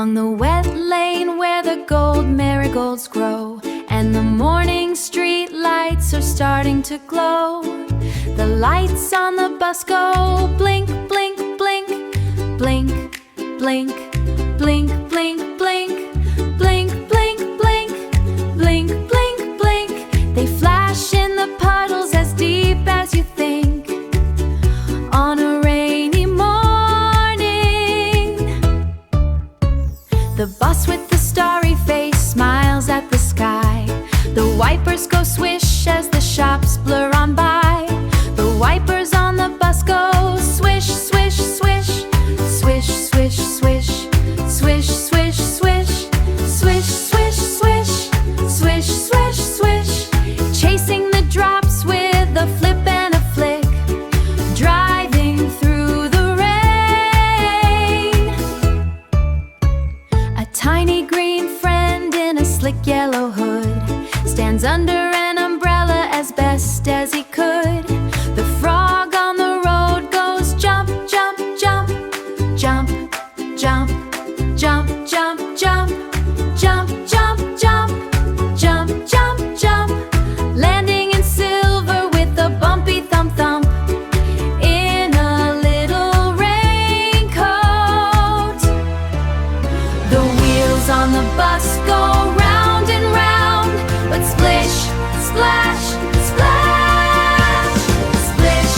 Along the wet lane where the gold marigolds grow, and the morning street lights are starting to glow. The lights on the bus go blink, blink, blink, blink, blink, blink, blink, blink, blink, blink, blink, blink, blink, blink. They flash in the puddles as deep as you think. On a rainy morning, the bus with the starry face smiles at the sky. The wipers go swish as the shops blur on by. The wipers on the bus go swish, swish, swish, swish, swish, swish, swish, swish, swish, swish, swish, swish, swish, swish, swish, chasing the drops with a flip and a flick, driving through the rain. A tiny green friend in a slick yellow hood stands under an umbrella as best as he could. The frog on the road goes jump, jump, jump, jump, jump, jump, jump, jump, jump, jump, jump, jump, jump, jump, landing in silver with a bumpy thump thump in a little raincoat. The wheels on the bus go round and round, but splish, splash, splash, splish,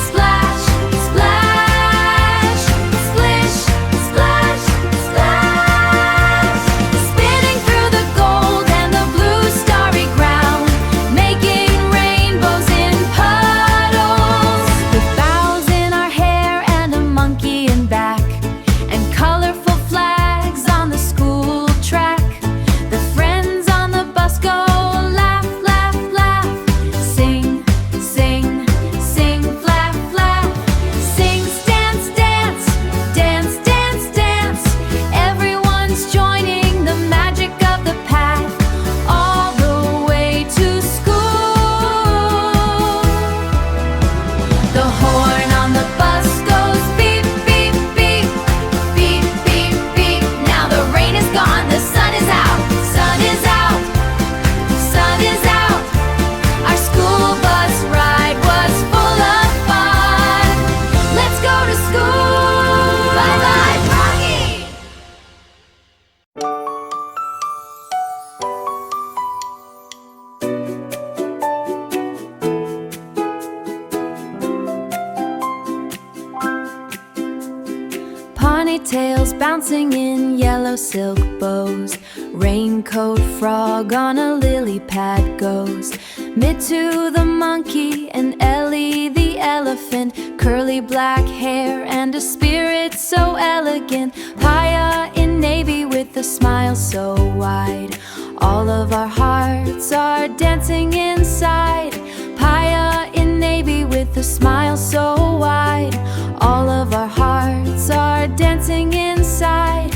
splash, splash, splish, splash, splash, spinning through the gold and the blue starry ground, making rainbows in puddles. With bows in our hair and a monkey in back, and colorful flags on the school track, the friends on the bus go laugh, laugh, laugh, sing, sing, sing, laugh, laugh, sing, dance, dance, dance, dance, dance. Everyone's joining the magic of the path all the way to school. The horn on the bus goes beep, beep, beep, beep, beep, beep. Now the rain is gone, the sun is out, sun is out, sun is out. Our school bus ride was full of fun. Let's go to school. Bye bye, Froggy. Ponytails bouncing in yellow silk bows, raincoat frog on a lily pad goes. Mittu the monkey and Elli the elephant, curly black hair and a spirit so elegant. Paya in navy with a smile so wide, all of our hearts are dancing inside. Paya in navy with a smile so wide, all of our hearts are dancing inside.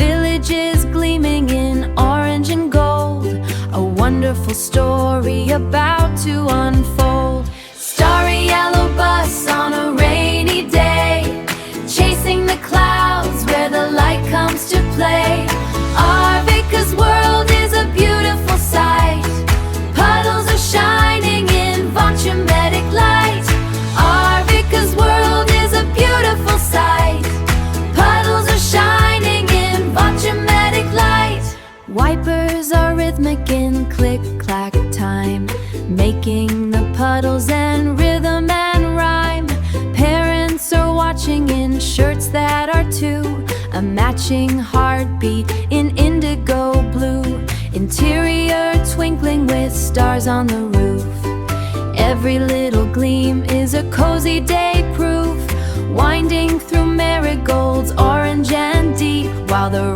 Villages gleaming in orange and gold, a wonderful story about to unfold. Starry yellow bus on a rainy day, chasing the clouds where the light comes to play. Aarvika's world is a beautiful sight, puddles are shining in volumetric light. Aarvika's world is a beautiful sight, puddles are shining in volumetric light. Wipers are rhythmic in click-clack time, making the puddles and rhythm and rhyme. Parents are watching in shirts that are two, a matching heartbeat in indigo blue. Interior twinkling with stars on the roof, every little gleam is a cozy day proof. Winding through marigolds, orange and deep, while the